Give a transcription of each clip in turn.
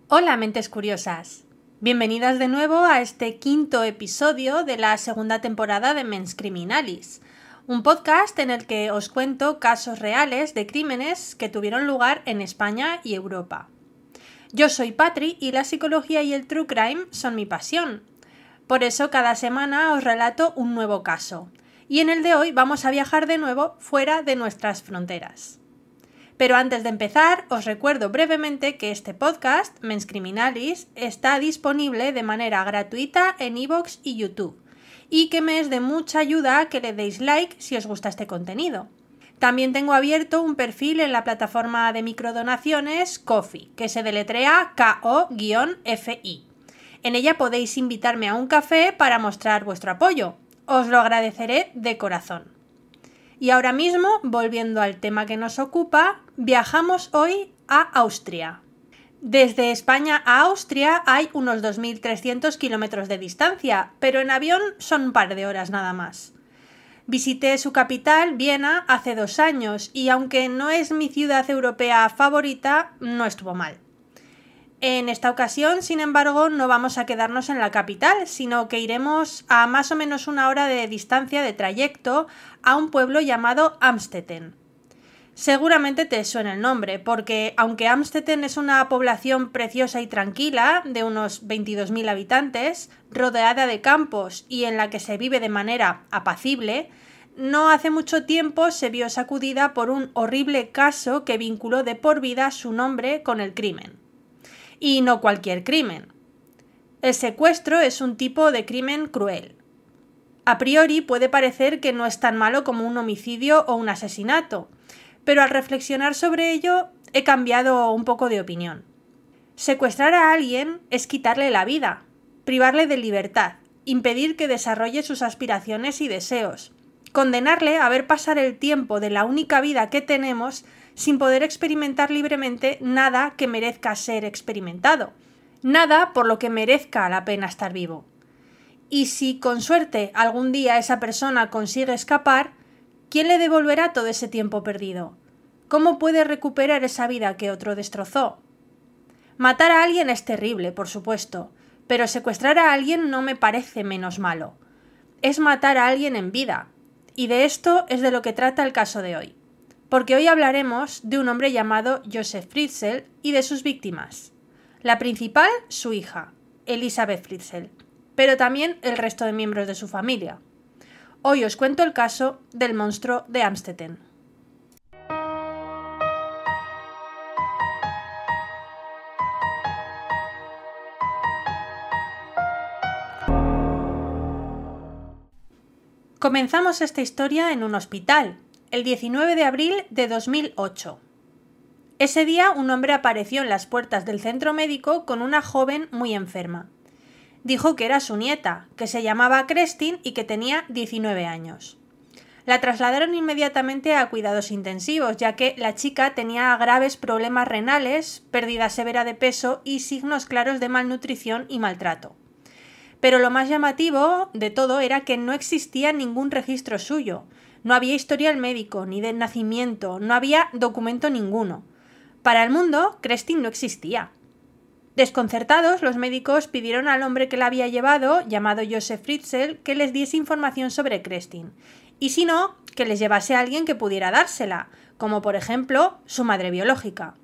Hola, mentes curiosas. Bienvenidas de nuevo a este quinto episodio de la segunda temporada de Mens Criminalis, un podcast en el que os cuento casos reales de crímenes que tuvieron lugar en España y Europa. Yo soy Patri y la psicología y el true crime son mi pasión. Por eso cada semana os relato un nuevo caso. Y en el de hoy vamos a viajar de nuevo fuera de nuestras fronteras. Pero antes de empezar, os recuerdo brevemente que este podcast, Mens Criminalis, está disponible de manera gratuita en iVoox y YouTube, y que me es de mucha ayuda que le deis like si os gusta este contenido. También tengo abierto un perfil en la plataforma de microdonaciones Ko-fi, que se deletrea Ko-fi. En ella podéis invitarme a un café para mostrar vuestro apoyo. Os lo agradeceré de corazón. Y ahora mismo, volviendo al tema que nos ocupa, viajamos hoy a Austria. Desde España a Austria hay unos 2.300 kilómetros de distancia, pero en avión son un par de horas nada más. Visité su capital, Viena, hace 2 años y aunque no es mi ciudad europea favorita, no estuvo mal. En esta ocasión, sin embargo, no vamos a quedarnos en la capital, sino que iremos a más o menos 1 hora de distancia de trayecto a un pueblo llamado Amstetten. Seguramente te suena el nombre, porque aunque Amstetten es una población preciosa y tranquila, de unos 22.000 habitantes, rodeada de campos y en la que se vive de manera apacible, no hace mucho tiempo se vio sacudida por un horrible caso que vinculó de por vida su nombre con el crimen. Y no cualquier crimen. El secuestro es un tipo de crimen cruel. A priori puede parecer que no es tan malo como un homicidio o un asesinato, pero al reflexionar sobre ello he cambiado un poco de opinión. Secuestrar a alguien es quitarle la vida, privarle de libertad, impedir que desarrolle sus aspiraciones y deseos, condenarle a ver pasar el tiempo de la única vida que tenemos sin poder experimentar libremente nada que merezca ser experimentado, nada por lo que merezca la pena estar vivo. Y si con suerte algún día esa persona consigue escapar, ¿quién le devolverá todo ese tiempo perdido? ¿Cómo puede recuperar esa vida que otro destrozó? Matar a alguien es terrible, por supuesto, pero secuestrar a alguien no me parece menos malo. Es matar a alguien en vida, y de esto es de lo que trata el caso de hoy. Porque hoy hablaremos de un hombre llamado Josef Fritzl y de sus víctimas. La principal, su hija, Elisabeth Fritzl, pero también el resto de miembros de su familia. Hoy os cuento el caso del monstruo de Amstetten. Comenzamos esta historia en un hospital, el 19 de abril de 2008. Ese día un hombre apareció en las puertas del centro médico con una joven muy enferma. Dijo que era su nieta, que se llamaba Kerstin y que tenía 19 años. La trasladaron inmediatamente a cuidados intensivos, ya que la chica tenía graves problemas renales, pérdida severa de peso y signos claros de malnutrición y maltrato. Pero lo más llamativo de todo era que no existía ningún registro suyo. No había historial médico, ni de nacimiento, no había documento ninguno. Para el mundo, Kerstin no existía. Desconcertados, los médicos pidieron al hombre que la había llevado, llamado Josef Fritzl, que les diese información sobre Kerstin. Y si no, que les llevase a alguien que pudiera dársela, como por ejemplo su madre biológica.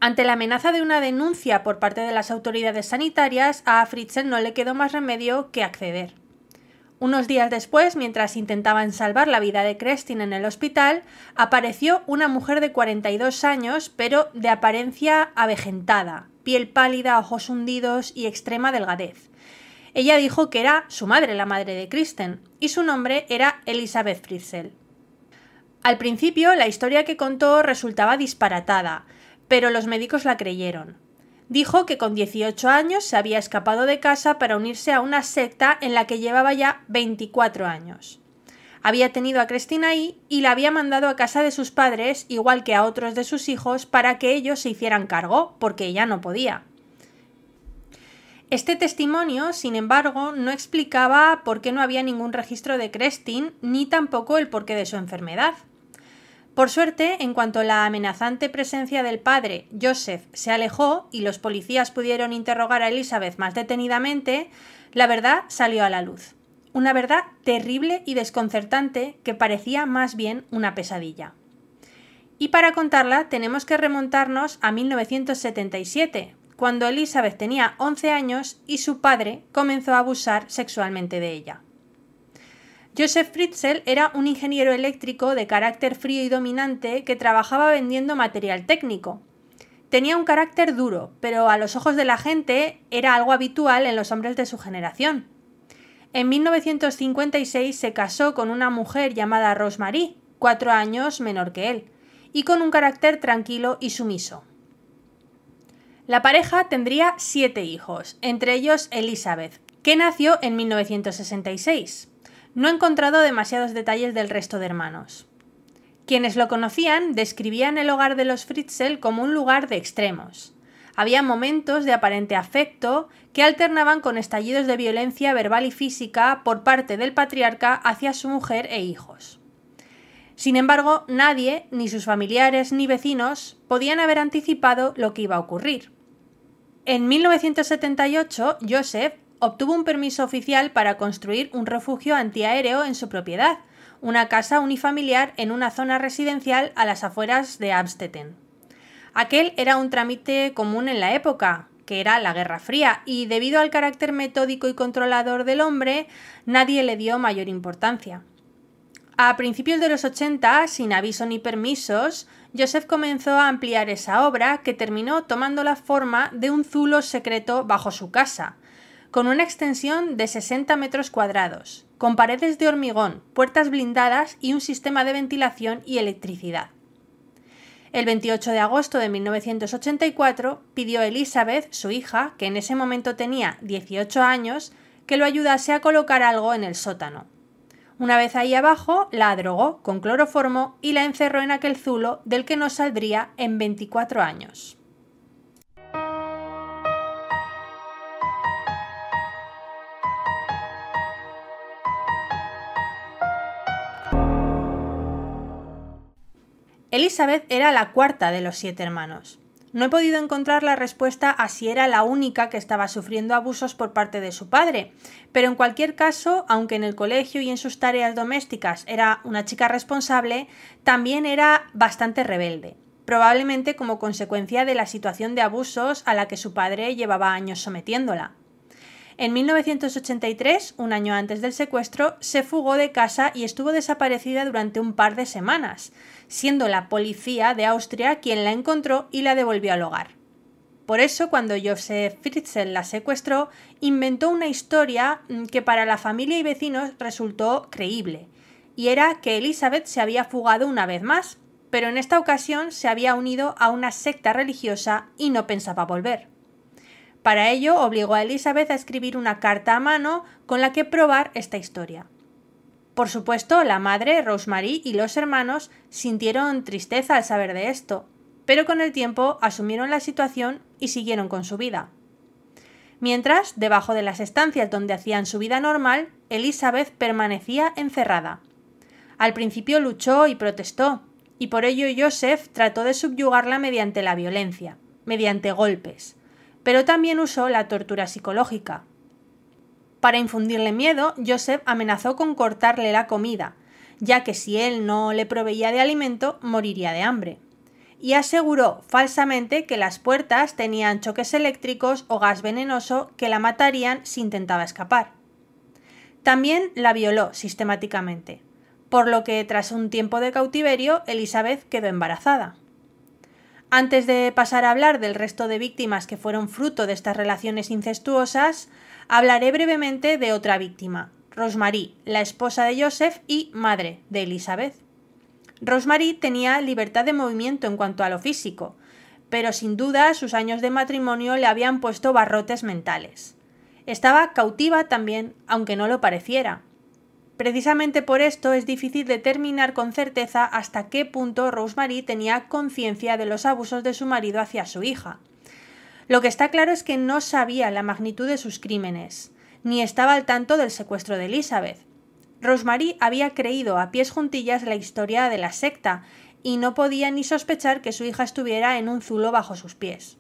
Ante la amenaza de una denuncia por parte de las autoridades sanitarias, a Fritzl no le quedó más remedio que acceder. Unos días después, mientras intentaban salvar la vida de Kerstin en el hospital, apareció una mujer de 42 años, pero de apariencia avejentada, piel pálida, ojos hundidos y extrema delgadez. Ella dijo que era su madre, la madre de Kerstin, y su nombre era Elisabeth Fritzl. Al principio, la historia que contó resultaba disparatada, pero los médicos la creyeron. Dijo que con 18 años se había escapado de casa para unirse a una secta en la que llevaba ya 24 años. Había tenido a Kerstin ahí y la había mandado a casa de sus padres, igual que a otros de sus hijos, para que ellos se hicieran cargo, porque ella no podía. Este testimonio, sin embargo, no explicaba por qué no había ningún registro de Kerstin, ni tampoco el porqué de su enfermedad. Por suerte, en cuanto la amenazante presencia del padre, Joseph, se alejó y los policías pudieron interrogar a Elizabeth más detenidamente, la verdad salió a la luz. Una verdad terrible y desconcertante que parecía más bien una pesadilla. Y para contarla tenemos que remontarnos a 1977, cuando Elizabeth tenía 11 años y su padre comenzó a abusar sexualmente de ella. Joseph Fritzl era un ingeniero eléctrico de carácter frío y dominante que trabajaba vendiendo material técnico. Tenía un carácter duro, pero a los ojos de la gente era algo habitual en los hombres de su generación. En 1956 se casó con una mujer llamada Rosemary, 4 años menor que él, y con un carácter tranquilo y sumiso. La pareja tendría 7 hijos, entre ellos Elizabeth, que nació en 1966. No he encontrado demasiados detalles del resto de hermanos. Quienes lo conocían describían el hogar de los Fritzl como un lugar de extremos. Había momentos de aparente afecto que alternaban con estallidos de violencia verbal y física por parte del patriarca hacia su mujer e hijos. Sin embargo, nadie, ni sus familiares ni vecinos, podían haber anticipado lo que iba a ocurrir. En 1978, Joseph obtuvo un permiso oficial para construir un refugio antiaéreo en su propiedad, una casa unifamiliar en una zona residencial a las afueras de Amstetten. Aquel era un trámite común en la época, que era la Guerra Fría, y debido al carácter metódico y controlador del hombre, nadie le dio mayor importancia. A principios de los 80, sin aviso ni permisos, Joseph comenzó a ampliar esa obra que terminó tomando la forma de un zulo secreto bajo su casa, con una extensión de 60 metros cuadrados, con paredes de hormigón, puertas blindadas y un sistema de ventilación y electricidad. El 28 de agosto de 1984 pidió a Elizabeth, su hija, que en ese momento tenía 18 años, que lo ayudase a colocar algo en el sótano. Una vez ahí abajo, la drogó con cloroformo y la encerró en aquel zulo del que no saldría en 24 años. Elizabeth era la cuarta de los 7 hermanos. No he podido encontrar la respuesta a si era la única que estaba sufriendo abusos por parte de su padre, pero en cualquier caso, aunque en el colegio y en sus tareas domésticas era una chica responsable, también era bastante rebelde, probablemente como consecuencia de la situación de abusos a la que su padre llevaba años sometiéndola. En 1983, un año antes del secuestro, se fugó de casa y estuvo desaparecida durante un par de semanas, siendo la policía de Austria quien la encontró y la devolvió al hogar. Por eso, cuando Joseph Fritzl la secuestró, inventó una historia que para la familia y vecinos resultó creíble, y era que Elizabeth se había fugado una vez más, pero en esta ocasión se había unido a una secta religiosa y no pensaba volver. Para ello, obligó a Elizabeth a escribir una carta a mano con la que probar esta historia. Por supuesto, la madre, Rosemary, y los hermanos sintieron tristeza al saber de esto, pero con el tiempo asumieron la situación y siguieron con su vida. Mientras, debajo de las estancias donde hacían su vida normal, Elizabeth permanecía encerrada. Al principio luchó y protestó, y por ello Joseph trató de subyugarla mediante la violencia, mediante golpes, pero también usó la tortura psicológica. Para infundirle miedo, Joseph amenazó con cortarle la comida, ya que si él no le proveía de alimento, moriría de hambre. Y aseguró falsamente que las puertas tenían choques eléctricos o gas venenoso que la matarían si intentaba escapar. También la violó sistemáticamente, por lo que tras un tiempo de cautiverio, Elizabeth quedó embarazada. Antes de pasar a hablar del resto de víctimas que fueron fruto de estas relaciones incestuosas, hablaré brevemente de otra víctima, Rosemary, la esposa de Joseph y madre de Elizabeth. Rosemary tenía libertad de movimiento en cuanto a lo físico, pero sin duda sus años de matrimonio le habían puesto barrotes mentales. Estaba cautiva también, aunque no lo pareciera. Precisamente por esto es difícil determinar con certeza hasta qué punto Rosemary tenía conciencia de los abusos de su marido hacia su hija. Lo que está claro es que no sabía la magnitud de sus crímenes, ni estaba al tanto del secuestro de Elizabeth. Rosemary había creído a pies juntillas la historia de la secta y no podía ni sospechar que su hija estuviera en un zulo bajo sus pies.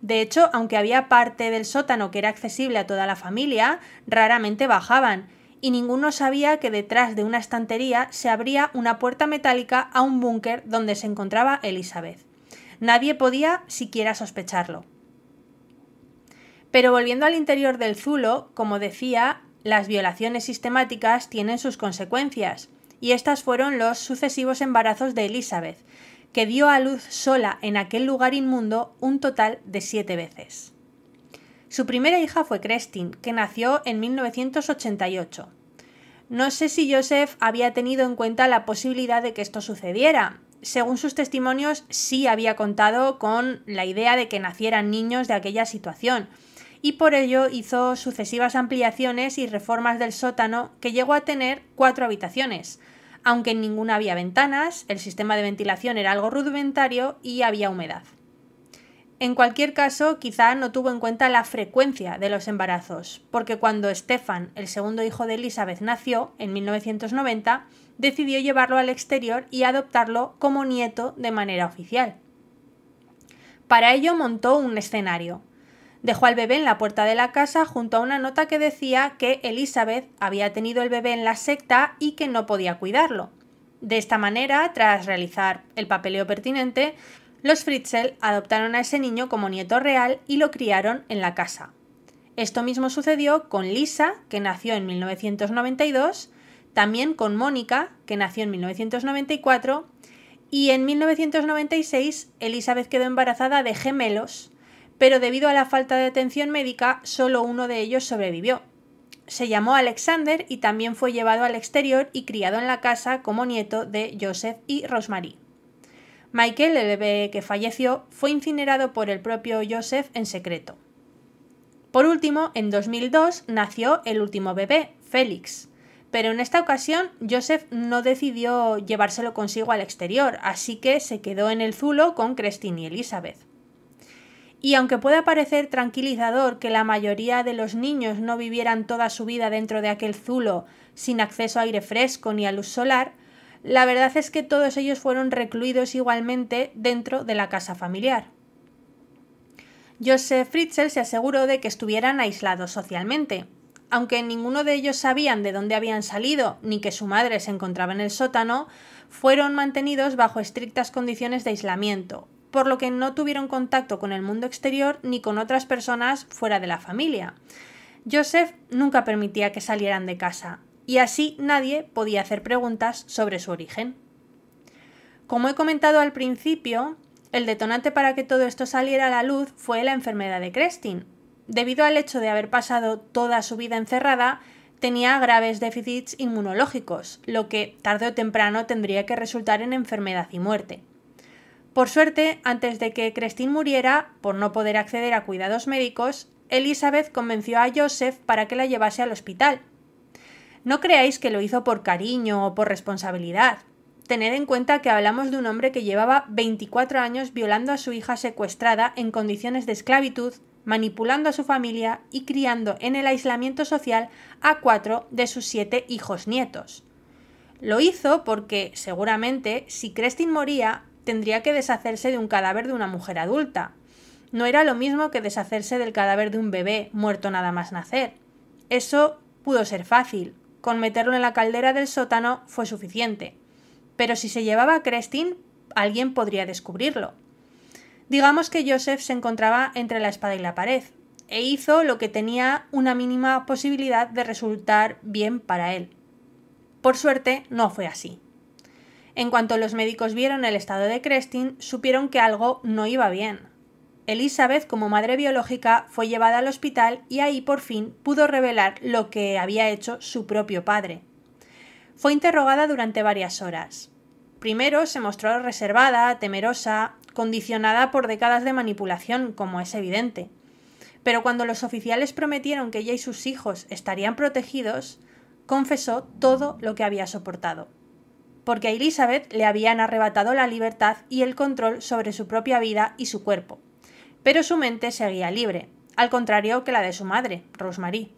De hecho, aunque había parte del sótano que era accesible a toda la familia, raramente bajaban, y ninguno sabía que detrás de una estantería se abría una puerta metálica a un búnker donde se encontraba Elizabeth. Nadie podía siquiera sospecharlo. Pero volviendo al interior del zulo, como decía, las violaciones sistemáticas tienen sus consecuencias, y estas fueron los sucesivos embarazos de Elizabeth, que dio a luz sola en aquel lugar inmundo un total de 7 veces. Su primera hija fue Christine, que nació en 1988. No sé si Joseph había tenido en cuenta la posibilidad de que esto sucediera. Según sus testimonios, sí había contado con la idea de que nacieran niños de aquella situación, y por ello hizo sucesivas ampliaciones y reformas del sótano que llegó a tener 4 habitaciones, aunque en ninguna había ventanas, el sistema de ventilación era algo rudimentario y había humedad. En cualquier caso, quizá no tuvo en cuenta la frecuencia de los embarazos, porque cuando Stefan, el segundo hijo de Elizabeth, nació, en 1990, decidió llevarlo al exterior y adoptarlo como nieto de manera oficial. Para ello montó un escenario. Dejó al bebé en la puerta de la casa junto a una nota que decía que Elizabeth había tenido el bebé en la secta y que no podía cuidarlo. De esta manera, tras realizar el papeleo pertinente, los Fritzl adoptaron a ese niño como nieto real y lo criaron en la casa. Esto mismo sucedió con Lisa, que nació en 1992, también con Mónica, que nació en 1994, y en 1996 Elizabeth quedó embarazada de gemelos, pero debido a la falta de atención médica, solo uno de ellos sobrevivió. Se llamó Alexander y también fue llevado al exterior y criado en la casa como nieto de Joseph y Rosemary. Michael, el bebé que falleció, fue incinerado por el propio Joseph en secreto. Por último, en 2002 nació el último bebé, Félix, pero en esta ocasión Joseph no decidió llevárselo consigo al exterior, así que se quedó en el zulo con Christine y Elizabeth. Y aunque pueda parecer tranquilizador que la mayoría de los niños no vivieran toda su vida dentro de aquel zulo sin acceso a aire fresco ni a luz solar, la verdad es que todos ellos fueron recluidos igualmente dentro de la casa familiar. Joseph Fritzl se aseguró de que estuvieran aislados socialmente. Aunque ninguno de ellos sabían de dónde habían salido ni que su madre se encontraba en el sótano, fueron mantenidos bajo estrictas condiciones de aislamiento, por lo que no tuvieron contacto con el mundo exterior ni con otras personas fuera de la familia. Joseph nunca permitía que salieran de casa, y así nadie podía hacer preguntas sobre su origen. Como he comentado al principio, el detonante para que todo esto saliera a la luz fue la enfermedad de Christine. Debido al hecho de haber pasado toda su vida encerrada, tenía graves déficits inmunológicos, lo que tarde o temprano tendría que resultar en enfermedad y muerte. Por suerte, antes de que Christine muriera, por no poder acceder a cuidados médicos, Elizabeth convenció a Joseph para que la llevase al hospital. No creáis que lo hizo por cariño o por responsabilidad. Tened en cuenta que hablamos de un hombre que llevaba 24 años violando a su hija secuestrada en condiciones de esclavitud, manipulando a su familia y criando en el aislamiento social a 4 de sus 7 hijos nietos. Lo hizo porque, seguramente, si Christine moría, tendría que deshacerse de un cadáver de una mujer adulta. No era lo mismo que deshacerse del cadáver de un bebé muerto nada más nacer. Eso pudo ser fácil. Con meterlo en la caldera del sótano fue suficiente. Pero si se llevaba a Christine, alguien podría descubrirlo. Digamos que Joseph se encontraba entre la espada y la pared, e hizo lo que tenía una mínima posibilidad de resultar bien para él. Por suerte, no fue así. En cuanto los médicos vieron el estado de Christine, supieron que algo no iba bien. Elizabeth, como madre biológica, fue llevada al hospital y ahí por fin pudo revelar lo que había hecho su propio padre. Fue interrogada durante varias horas. Primero se mostró reservada, temerosa, condicionada por décadas de manipulación, como es evidente. Pero cuando los oficiales prometieron que ella y sus hijos estarían protegidos, confesó todo lo que había soportado. Porque a Elizabeth le habían arrebatado la libertad y el control sobre su propia vida y su cuerpo. Pero su mente seguía libre, al contrario que la de su madre, Rosemary.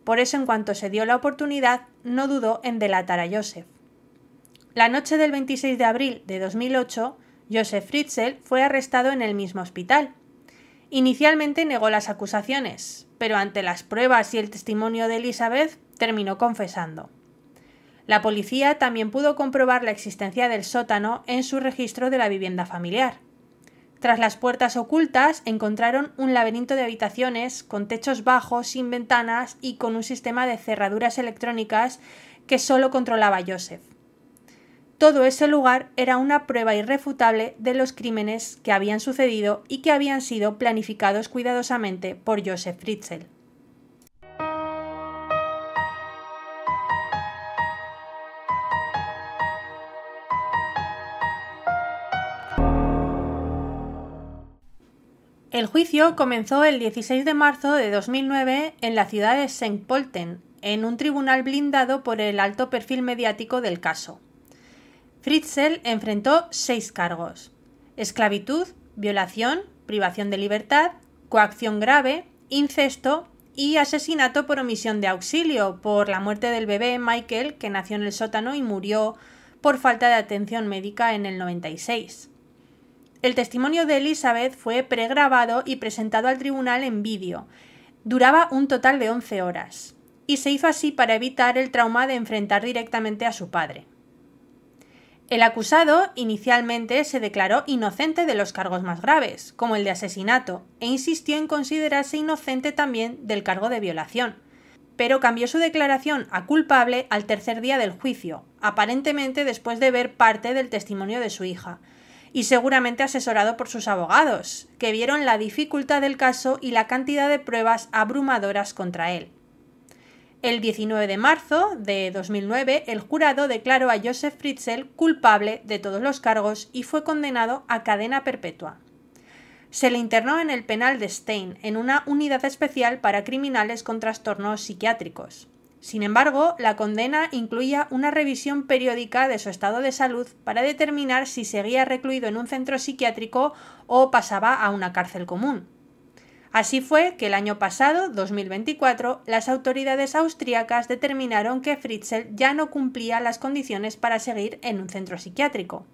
Por eso, en cuanto se dio la oportunidad, no dudó en delatar a Joseph. La noche del 26 de abril de 2008, Josef Fritzl fue arrestado en el mismo hospital. Inicialmente negó las acusaciones, pero ante las pruebas y el testimonio de Elizabeth terminó confesando. La policía también pudo comprobar la existencia del sótano en su registro de la vivienda familiar. Tras las puertas ocultas encontraron un laberinto de habitaciones con techos bajos, sin ventanas y con un sistema de cerraduras electrónicas que solo controlaba Josef. Todo ese lugar era una prueba irrefutable de los crímenes que habían sucedido y que habían sido planificados cuidadosamente por Josef Fritzl. El juicio comenzó el 16 de marzo de 2009 en la ciudad de St. Pölten, en un tribunal blindado por el alto perfil mediático del caso. Fritzl enfrentó 6 cargos: esclavitud, violación, privación de libertad, coacción grave, incesto y asesinato por omisión de auxilio por la muerte del bebé Michael, que nació en el sótano y murió por falta de atención médica en el 96. El testimonio de Elizabeth fue pregrabado y presentado al tribunal en vídeo. Duraba un total de 11 horas, y se hizo así para evitar el trauma de enfrentar directamente a su padre. El acusado inicialmente se declaró inocente de los cargos más graves, como el de asesinato, e insistió en considerarse inocente también del cargo de violación, pero cambió su declaración a culpable al tercer día del juicio, aparentemente después de ver parte del testimonio de su hija, y seguramente asesorado por sus abogados, que vieron la dificultad del caso y la cantidad de pruebas abrumadoras contra él. El 19 de marzo de 2009, el jurado declaró a Josef Fritzl culpable de todos los cargos y fue condenado a cadena perpetua. Se le internó en el penal de Stein, en una unidad especial para criminales con trastornos psiquiátricos. Sin embargo, la condena incluía una revisión periódica de su estado de salud para determinar si seguía recluido en un centro psiquiátrico o pasaba a una cárcel común. Así fue que el año pasado, 2024, las autoridades austríacas determinaron que Fritzl ya no cumplía las condiciones para seguir en un centro psiquiátrico.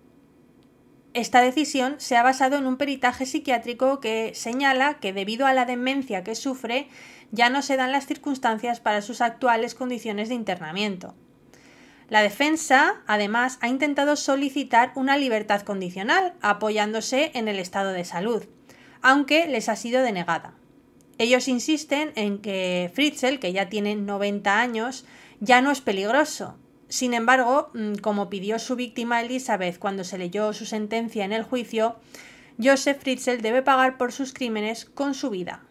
Esta decisión se ha basado en un peritaje psiquiátrico que señala que debido a la demencia que sufre, ya no se dan las circunstancias para sus actuales condiciones de internamiento. La defensa, además, ha intentado solicitar una libertad condicional, apoyándose en el estado de salud, aunque les ha sido denegada. Ellos insisten en que Fritzl, que ya tiene 90 años, ya no es peligroso. Sin embargo, como pidió su víctima Elizabeth cuando se leyó su sentencia en el juicio, Josef Fritzl debe pagar por sus crímenes con su vida.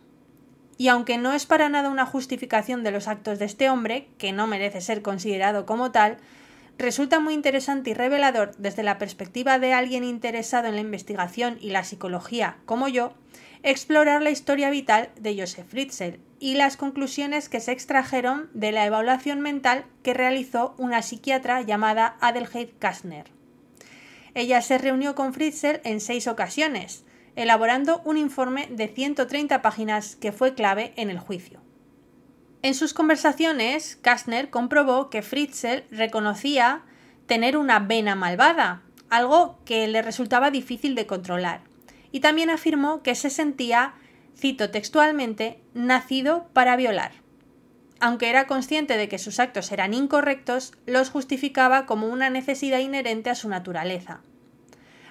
Y aunque no es para nada una justificación de los actos de este hombre, que no merece ser considerado como tal, resulta muy interesante y revelador desde la perspectiva de alguien interesado en la investigación y la psicología, como yo, explorar la historia vital de Josef Fritzl y las conclusiones que se extrajeron de la evaluación mental que realizó una psiquiatra llamada Adelheid Kastner. Ella se reunió con Fritzl en 6 ocasiones, elaborando un informe de 130 páginas que fue clave en el juicio. En sus conversaciones, Kastner comprobó que Fritzl reconocía tener una vena malvada, algo que le resultaba difícil de controlar, y también afirmó que se sentía, cito textualmente, nacido para violar. Aunque era consciente de que sus actos eran incorrectos, los justificaba como una necesidad inherente a su naturaleza.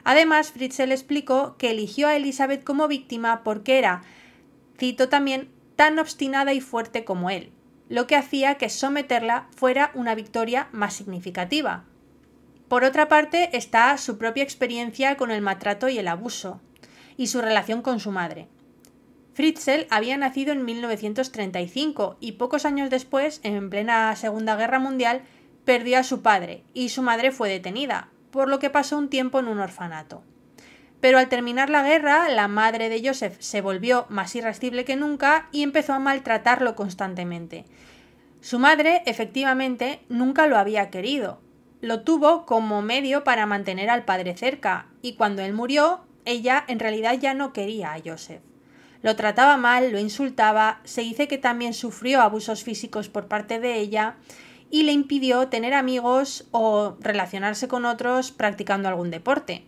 Además, Fritzl explicó que eligió a Elizabeth como víctima porque era, cito también, tan obstinada y fuerte como él, lo que hacía que someterla fuera una victoria más significativa. Por otra parte está su propia experiencia con el maltrato y el abuso, y su relación con su madre. Fritzl había nacido en 1935 y pocos años después, en plena Segunda Guerra Mundial, perdió a su padre y su madre fue detenida, por lo que pasó un tiempo en un orfanato. Pero al terminar la guerra, la madre de Josef se volvió más irascible que nunca y empezó a maltratarlo constantemente. Su madre, efectivamente, nunca lo había querido. Lo tuvo como medio para mantener al padre cerca, y cuando él murió, ella en realidad ya no quería a Josef. Lo trataba mal, lo insultaba, se dice que también sufrió abusos físicos por parte de ella, y le impidió tener amigos o relacionarse con otros practicando algún deporte.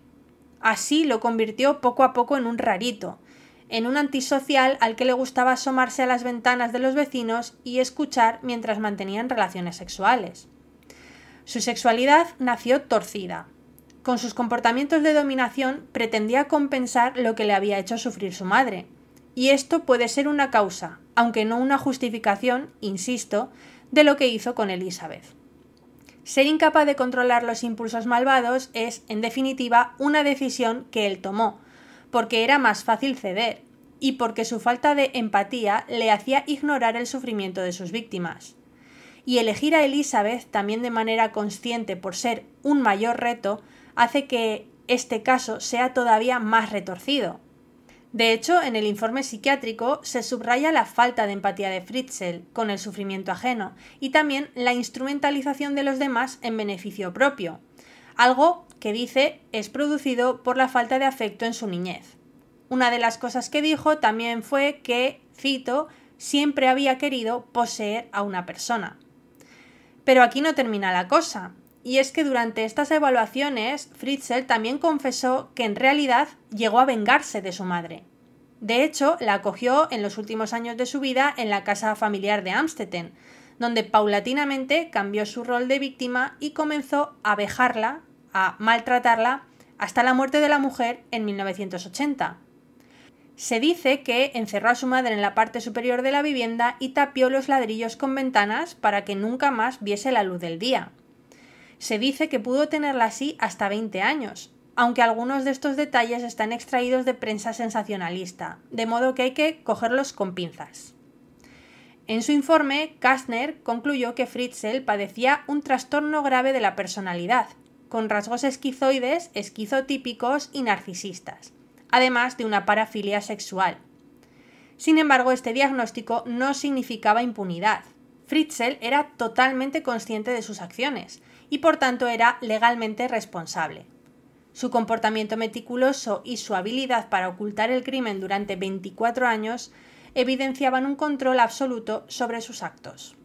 Así lo convirtió poco a poco en un rarito, en un antisocial al que le gustaba asomarse a las ventanas de los vecinos y escuchar mientras mantenían relaciones sexuales. Su sexualidad nació torcida. Con sus comportamientos de dominación pretendía compensar lo que le había hecho sufrir su madre. Y esto puede ser una causa, aunque no una justificación, insisto, de lo que hizo con Elizabeth. Ser incapaz de controlar los impulsos malvados es, en definitiva, una decisión que él tomó, porque era más fácil ceder, y porque su falta de empatía le hacía ignorar el sufrimiento de sus víctimas. Y elegir a Elizabeth, también de manera consciente por ser un mayor reto, hace que este caso sea todavía más retorcido. De hecho, en el informe psiquiátrico se subraya la falta de empatía de Fritzl con el sufrimiento ajeno y también la instrumentalización de los demás en beneficio propio, algo que dice es producido por la falta de afecto en su niñez. Una de las cosas que dijo también fue que, cito, siempre había querido poseer a una persona. Pero aquí no termina la cosa, y es que durante estas evaluaciones Fritzl también confesó que en realidad llegó a vengarse de su madre. De hecho, la acogió en los últimos años de su vida en la casa familiar de Amstetten, donde paulatinamente cambió su rol de víctima y comenzó a vejarla, a maltratarla, hasta la muerte de la mujer en 1980. Se dice que encerró a su madre en la parte superior de la vivienda y tapió los ladrillos con ventanas para que nunca más viese la luz del día. Se dice que pudo tenerla así hasta 20 años, aunque algunos de estos detalles están extraídos de prensa sensacionalista, de modo que hay que cogerlos con pinzas. En su informe, Kastner concluyó que Fritzl padecía un trastorno grave de la personalidad, con rasgos esquizoides, esquizotípicos y narcisistas, además de una parafilia sexual. Sin embargo, este diagnóstico no significaba impunidad. Fritzl era totalmente consciente de sus acciones y por tanto era legalmente responsable. Su comportamiento meticuloso y su habilidad para ocultar el crimen durante 24 años evidenciaban un control absoluto sobre sus actos.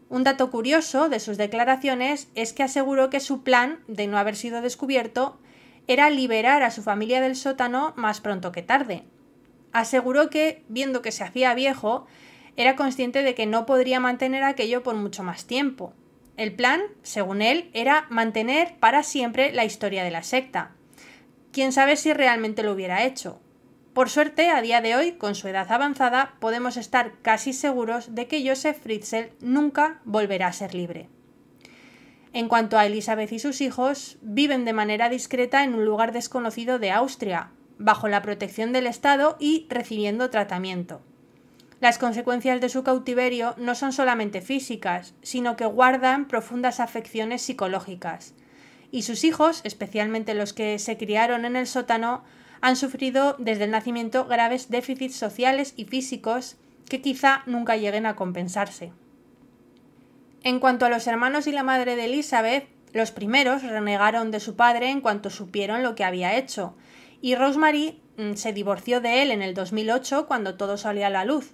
Un dato curioso de sus declaraciones es que aseguró que su plan, de no haber sido descubierto, era liberar a su familia del sótano más pronto que tarde. Aseguró que, viendo que se hacía viejo, era consciente de que no podría mantener aquello por mucho más tiempo. El plan, según él, era mantener para siempre la historia de la secta. Quién sabe si realmente lo hubiera hecho. Por suerte, a día de hoy, con su edad avanzada, podemos estar casi seguros de que Josef Fritzl nunca volverá a ser libre. En cuanto a Elizabeth y sus hijos, viven de manera discreta en un lugar desconocido de Austria, bajo la protección del Estado y recibiendo tratamiento. Las consecuencias de su cautiverio no son solamente físicas, sino que guardan profundas afecciones psicológicas. Y sus hijos, especialmente los que se criaron en el sótano, han sufrido desde el nacimiento graves déficits sociales y físicos que quizá nunca lleguen a compensarse. En cuanto a los hermanos y la madre de Elizabeth, los primeros renegaron de su padre en cuanto supieron lo que había hecho, y Rosemary se divorció de él en el 2008 cuando todo salió a la luz,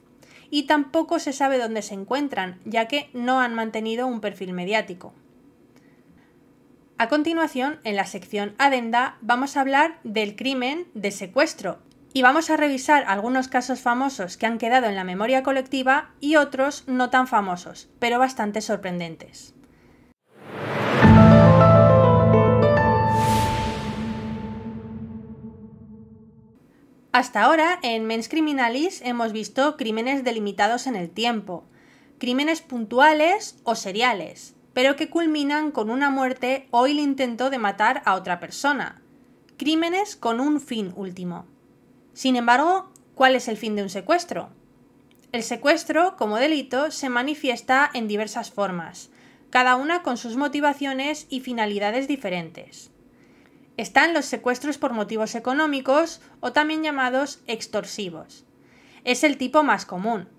y tampoco se sabe dónde se encuentran, ya que no han mantenido un perfil mediático. A continuación, en la sección Adenda, vamos a hablar del crimen de secuestro, y vamos a revisar algunos casos famosos que han quedado en la memoria colectiva y otros no tan famosos, pero bastante sorprendentes. Hasta ahora, en Mens Criminalis hemos visto crímenes delimitados en el tiempo, crímenes puntuales o seriales, pero que culminan con una muerte o el intento de matar a otra persona, crímenes con un fin último. Sin embargo, ¿cuál es el fin de un secuestro? El secuestro, como delito, se manifiesta en diversas formas, cada una con sus motivaciones y finalidades diferentes. Están los secuestros por motivos económicos o también llamados extorsivos. Es el tipo más común.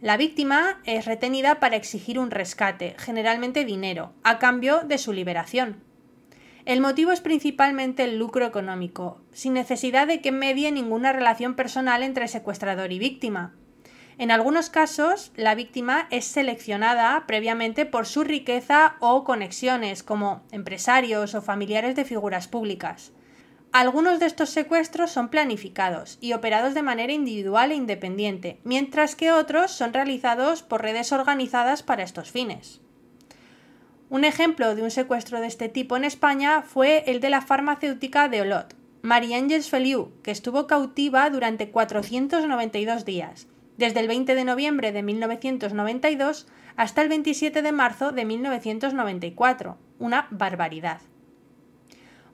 La víctima es retenida para exigir un rescate, generalmente dinero, a cambio de su liberación. El motivo es principalmente el lucro económico, sin necesidad de que medie ninguna relación personal entre secuestrador y víctima. En algunos casos, la víctima es seleccionada previamente por su riqueza o conexiones, como empresarios o familiares de figuras públicas. Algunos de estos secuestros son planificados y operados de manera individual e independiente, mientras que otros son realizados por redes organizadas para estos fines. Un ejemplo de un secuestro de este tipo en España fue el de la farmacéutica de Olot, Marie-Àngels Feliu, que estuvo cautiva durante 492 días, desde el 20 de noviembre de 1992 hasta el 27 de marzo de 1994. Una barbaridad.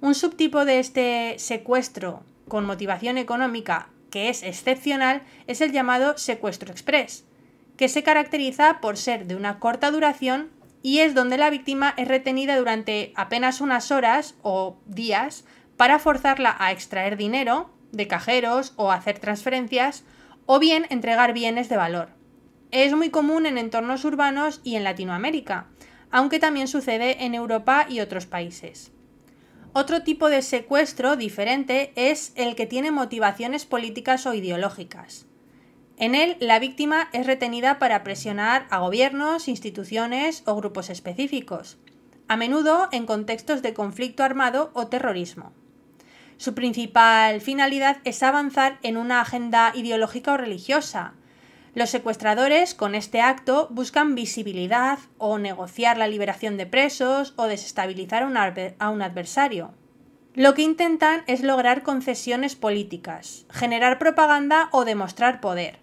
Un subtipo de este secuestro con motivación económica que es excepcional es el llamado secuestro express, que se caracteriza por ser de una corta duración y es donde la víctima es retenida durante apenas unas horas o días para forzarla a extraer dinero de cajeros o hacer transferencias o bien entregar bienes de valor. Es muy común en entornos urbanos y en Latinoamérica, aunque también sucede en Europa y otros países. Otro tipo de secuestro diferente es el que tiene motivaciones políticas o ideológicas. En él, la víctima es retenida para presionar a gobiernos, instituciones o grupos específicos, a menudo en contextos de conflicto armado o terrorismo. Su principal finalidad es avanzar en una agenda ideológica o religiosa. Los secuestradores, con este acto, buscan visibilidad o negociar la liberación de presos o desestabilizar a un adversario. Lo que intentan es lograr concesiones políticas, generar propaganda o demostrar poder.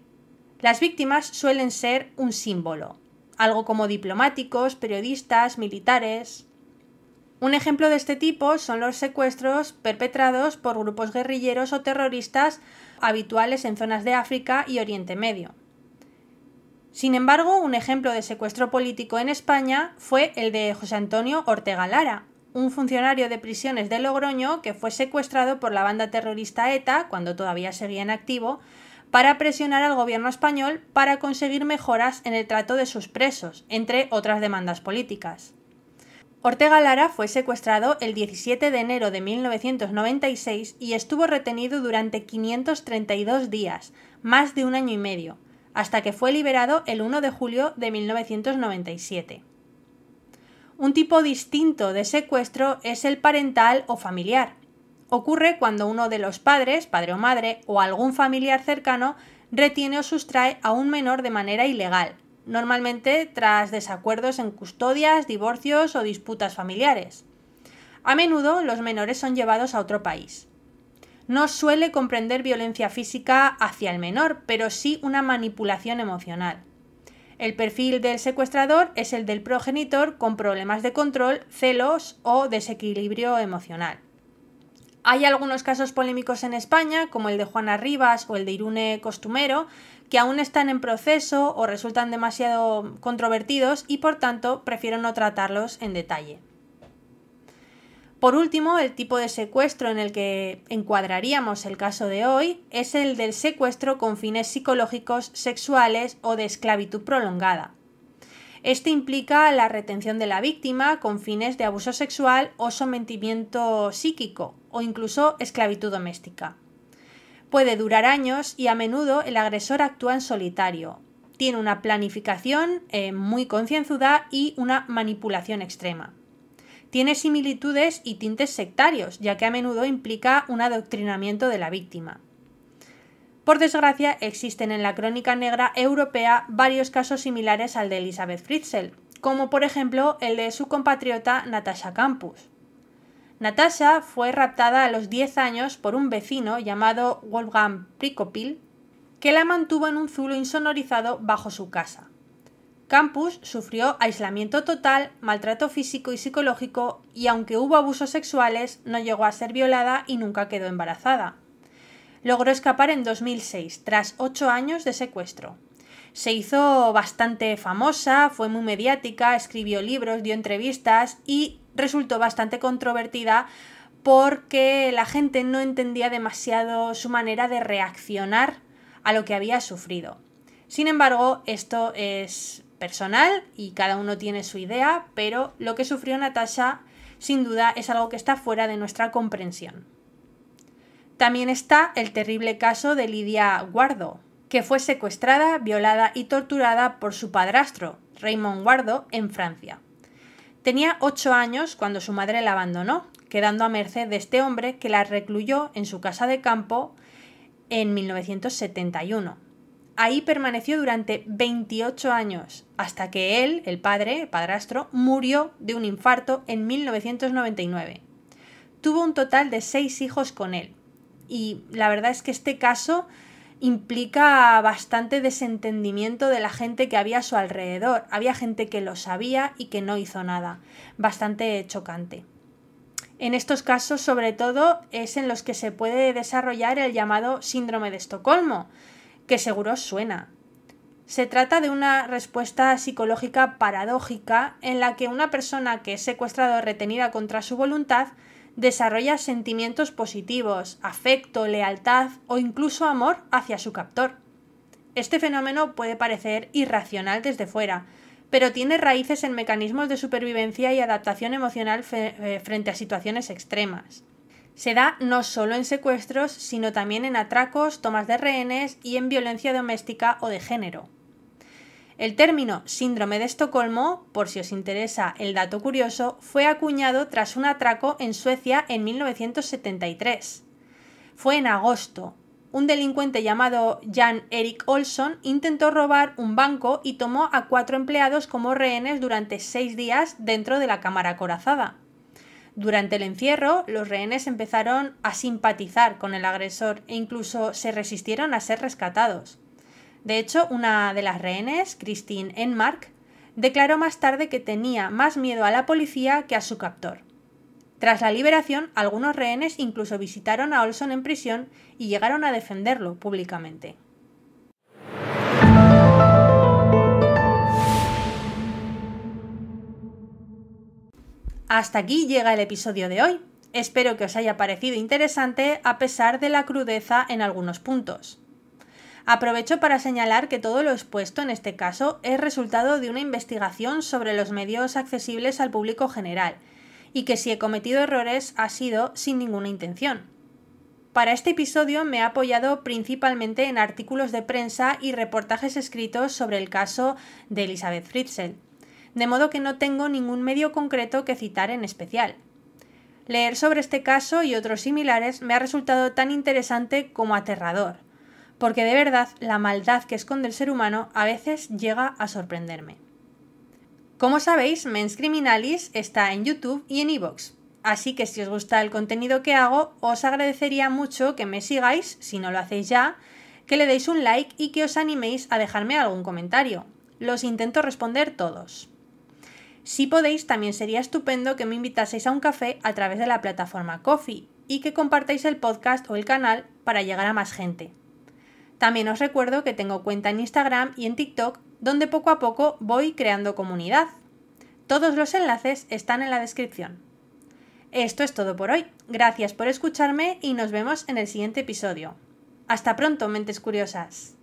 Las víctimas suelen ser un símbolo, algo como diplomáticos, periodistas, militares. Un ejemplo de este tipo son los secuestros perpetrados por grupos guerrilleros o terroristas habituales en zonas de África y Oriente Medio. Sin embargo, un ejemplo de secuestro político en España fue el de José Antonio Ortega Lara, un funcionario de prisiones de Logroño que fue secuestrado por la banda terrorista ETA, cuando todavía seguía en activo, para presionar al gobierno español para conseguir mejoras en el trato de sus presos, entre otras demandas políticas. Ortega Lara fue secuestrado el 17 de enero de 1996 y estuvo retenido durante 532 días, más de un año y medio, hasta que fue liberado el 1 de julio de 1997. Un tipo distinto de secuestro es el parental o familiar. Ocurre cuando uno de los padres, padre o madre, o algún familiar cercano retiene o sustrae a un menor de manera ilegal, normalmente tras desacuerdos en custodias, divorcios o disputas familiares. A menudo los menores son llevados a otro país. No suele comprender violencia física hacia el menor, pero sí una manipulación emocional. El perfil del secuestrador es el del progenitor con problemas de control, celos o desequilibrio emocional. Hay algunos casos polémicos en España, como el de Juana Rivas o el de Irune Costumero, que aún están en proceso o resultan demasiado controvertidos y por tanto prefiero no tratarlos en detalle. Por último, el tipo de secuestro en el que encuadraríamos el caso de hoy es el del secuestro con fines psicológicos, sexuales o de esclavitud prolongada. Este implica la retención de la víctima con fines de abuso sexual o sometimiento psíquico o incluso esclavitud doméstica. Puede durar años y a menudo el agresor actúa en solitario. Tiene una planificación muy concienzuda y una manipulación extrema. Tiene similitudes y tintes sectarios, ya que a menudo implica un adoctrinamiento de la víctima. Por desgracia, existen en la crónica negra europea varios casos similares al de Elisabeth Fritzl, como por ejemplo el de su compatriota Natasha Campus. Natasha fue raptada a los 10 años por un vecino llamado Wolfgang Prikopil, que la mantuvo en un zulo insonorizado bajo su casa. Campus sufrió aislamiento total, maltrato físico y psicológico y aunque hubo abusos sexuales, no llegó a ser violada y nunca quedó embarazada. Logró escapar en 2006, tras 8 años de secuestro. Se hizo bastante famosa, fue muy mediática, escribió libros, dio entrevistas y resultó bastante controvertida porque la gente no entendía demasiado su manera de reaccionar a lo que había sufrido. Sin embargo, esto es personal y cada uno tiene su idea, pero lo que sufrió Natasha sin duda es algo que está fuera de nuestra comprensión. También está el terrible caso de Lidia Guardo, que fue secuestrada, violada y torturada por su padrastro, Raymond Wardau, en Francia. Tenía 8 años cuando su madre la abandonó, quedando a merced de este hombre que la recluyó en su casa de campo en 1971. Ahí permaneció durante 28 años, hasta que él, el padrastro, murió de un infarto en 1999. Tuvo un total de 6 hijos con él. Y la verdad es que este caso implica bastante desentendimiento de la gente que había a su alrededor. Había gente que lo sabía y que no hizo nada. Bastante chocante. En estos casos, sobre todo, es en los que se puede desarrollar el llamado síndrome de Estocolmo, que seguro os suena. Se trata de una respuesta psicológica paradójica en la que una persona que es secuestrada o retenida contra su voluntad desarrolla sentimientos positivos, afecto, lealtad o incluso amor hacia su captor. Este fenómeno puede parecer irracional desde fuera, pero tiene raíces en mecanismos de supervivencia y adaptación emocional frente a situaciones extremas. Se da no solo en secuestros, sino también en atracos, tomas de rehenes y en violencia doméstica o de género. El término síndrome de Estocolmo, por si os interesa el dato curioso, fue acuñado tras un atraco en Suecia en 1973. Fue en agosto. Un delincuente llamado Jan Erik Olsson intentó robar un banco y tomó a 4 empleados como rehenes durante 6 días dentro de la cámara acorazada. Durante el encierro, los rehenes empezaron a simpatizar con el agresor e incluso se resistieron a ser rescatados. De hecho, una de las rehenes, Christine Enmark, declaró más tarde que tenía más miedo a la policía que a su captor. Tras la liberación, algunos rehenes incluso visitaron a Olsson en prisión y llegaron a defenderlo públicamente. Hasta aquí llega el episodio de hoy. Espero que os haya parecido interesante a pesar de la crudeza en algunos puntos. Aprovecho para señalar que todo lo expuesto en este caso es resultado de una investigación sobre los medios accesibles al público general y que si he cometido errores ha sido sin ninguna intención. Para este episodio me he apoyado principalmente en artículos de prensa y reportajes escritos sobre el caso de Elisabeth Fritzl, de modo que no tengo ningún medio concreto que citar en especial. Leer sobre este caso y otros similares me ha resultado tan interesante como aterrador, porque de verdad la maldad que esconde el ser humano a veces llega a sorprenderme. Como sabéis, Mens Criminalis está en YouTube y en iVoox, así que si os gusta el contenido que hago, os agradecería mucho que me sigáis, si no lo hacéis ya, que le deis un like y que os animéis a dejarme algún comentario. Los intento responder todos. Si podéis, también sería estupendo que me invitaseis a un café a través de la plataforma Ko-fi y que compartáis el podcast o el canal para llegar a más gente. También os recuerdo que tengo cuenta en Instagram y en TikTok, donde poco a poco voy creando comunidad. Todos los enlaces están en la descripción. Esto es todo por hoy. Gracias por escucharme y nos vemos en el siguiente episodio. Hasta pronto, mentes curiosas.